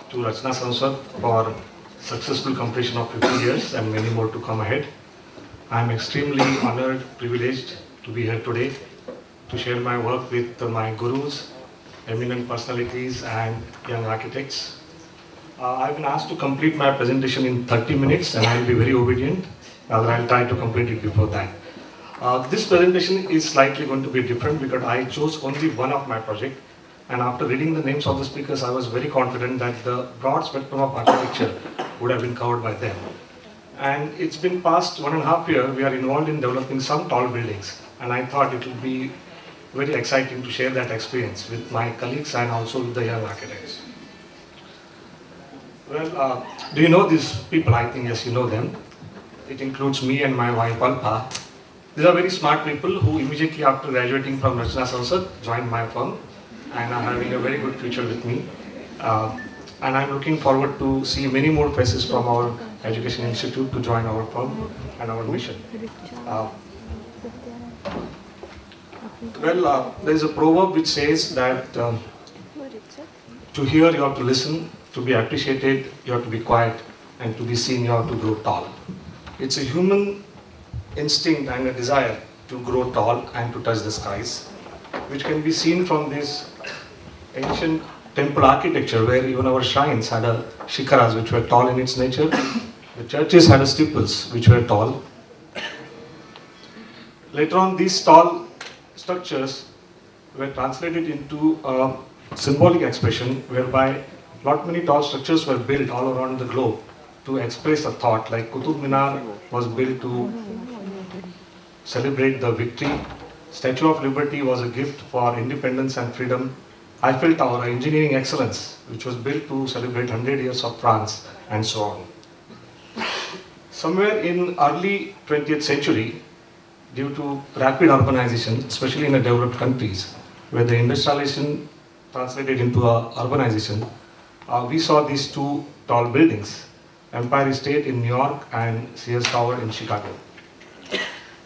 to Rachna Sansad for successful completion of 50 years and many more to come ahead. I am extremely honored, privileged to be here today to share my work with my gurus, eminent personalities and young architects. I've been asked to complete my presentation in 30 minutes and I'll be very obedient. I'll try to complete it before that. This presentation is slightly going to be different because I chose only one of my projects, and after reading the names of the speakers I was very confident that the broad spectrum of architecture would have been covered by them. And it's been past 1.5 years we are involved in developing some tall buildings, and I thought it would be very exciting to share that experience with my colleagues and also with the young architects. Well, do you know these people? I think yes, you know them. It includes me and my wife Alpa. These are very smart people who immediately after graduating from Rachna Sansad joined my firm and are having a very good future with me. And I'm looking forward to see many more faces from our education institute to join our firm and our mission. There is a proverb which says that to hear you have to listen, to be appreciated you have to be quiet, and to be seen you have to grow tall. It's a human instinct and a desire to grow tall and to touch the skies, which can be seen from this ancient temple architecture where even our shrines had a shikaras which were tall in its nature. The churches had a steeples which were tall. Later on these tall structures were translated into a symbolic expression whereby not many tall structures were built all around the globe to express a thought, like Qutub Minar was built to celebrate the victory. Statue of Liberty was a gift for independence and freedom. Eiffel Tower, engineering excellence, which was built to celebrate 100 years of France, and so on. Somewhere in early 20th century, due to rapid urbanization, especially in the developed countries, where the industrialization translated into urbanization, we saw these two tall buildings, Empire State in New York and Sears Tower in Chicago.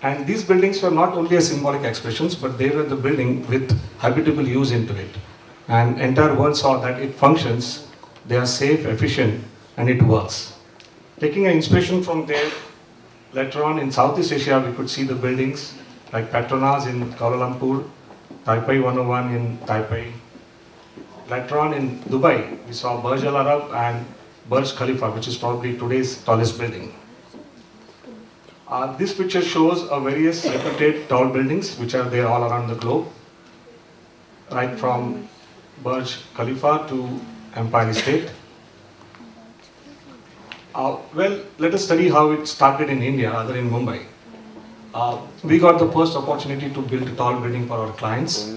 And these buildings were not only a symbolic expressions, but they were the building with habitable use into it. And entire world saw that it functions, they are safe, efficient, and it works. Taking an inspiration from there, later on in Southeast Asia, we could see the buildings like Petronas in Kuala Lumpur, Taipei 101 in Taipei. Later on in Dubai, we saw Burj Al Arab and Burj Khalifa, which is probably today's tallest building. This picture shows various reputed tall buildings which are there all around the globe, right from Burj Khalifa to Empire State. Let us study how it started in India, rather in Mumbai. We got the first opportunity to build a tall building for our clients.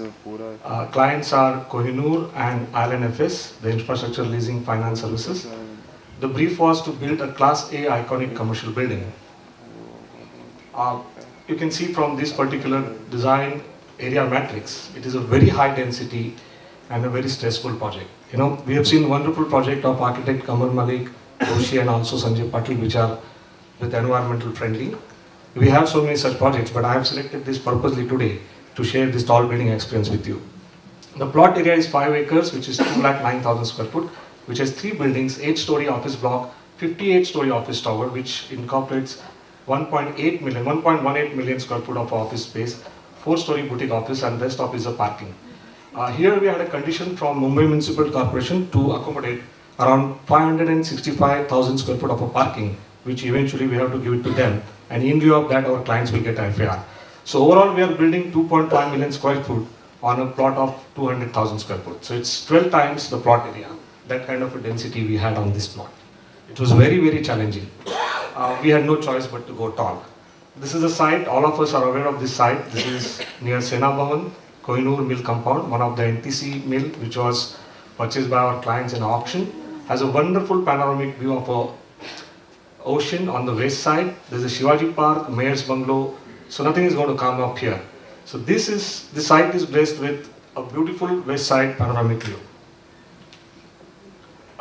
Clients are Kohinoor and ILNFS, the Infrastructure Leasing Finance Services. The brief was to build a Class A iconic commercial building. You can see from this particular design area matrix, it is a very high density and a very stressful project. You know, we have seen wonderful project of architect Kamar Malik, Doshi and also Sanjay Patil, which are with environmental friendly. We have so many such projects, but I have selected this purposely today to share this tall building experience with you. The plot area is 5 acres, which is 2,09,000 square foot, which has 3 buildings, 8-story office block, 58-story office tower, which incorporates 1.18 million square foot of office space, 4-story boutique office, and rest of is a parking. Here we had a condition from Mumbai Municipal Corporation to accommodate around 565,000 square foot of a parking, which eventually we have to give it to them, and in lieu of that our clients will get FAR. So overall we are building 2.5 million square foot on a plot of 200,000 square foot. So it's 12 times the plot area. That kind of a density we had on this plot. It was very, very challenging. We had no choice but to go tall. This is a site, all of us are aware of this site. This is near Sena Bhavan, Kohinoor Mill Compound, one of the NTC mill which was purchased by our clients in auction. Has a wonderful panoramic view of a ocean on the west side. There's a Shivaji Park, Mayor's Bungalow, so nothing is going to come up here. So this site is blessed with a beautiful west side panoramic view.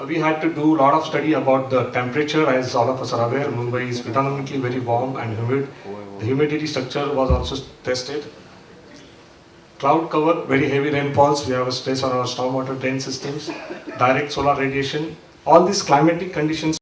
We had to do a lot of study about the temperature. As all of us are aware, Mumbai is predominantly very warm and humid. The humidity structure was also tested. Cloud cover, very heavy rainfalls. We have a stress on our stormwater drain systems. Direct solar radiation. all these climatic conditions